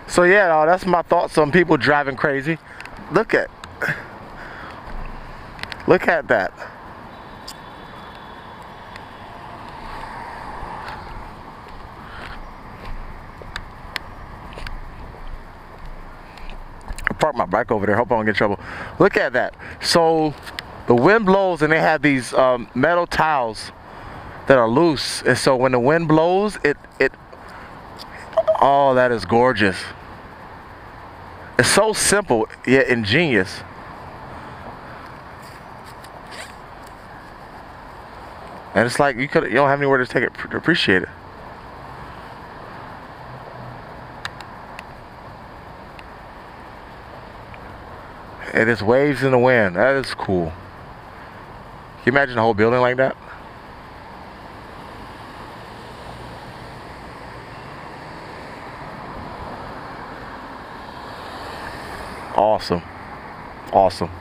So yeah, that's my thoughts on people driving crazy. Look at that. I parked my bike over there. Hope I don't get in trouble. Look at that. So the wind blows and they have these metal tiles that are loose, and so when the wind blows, it oh, that is gorgeous. It's so simple yet ingenious. And it's like you don't have anywhere to take it to appreciate it. And it's waves in the wind. That is cool. Can you imagine a whole building like that? Awesome. Awesome.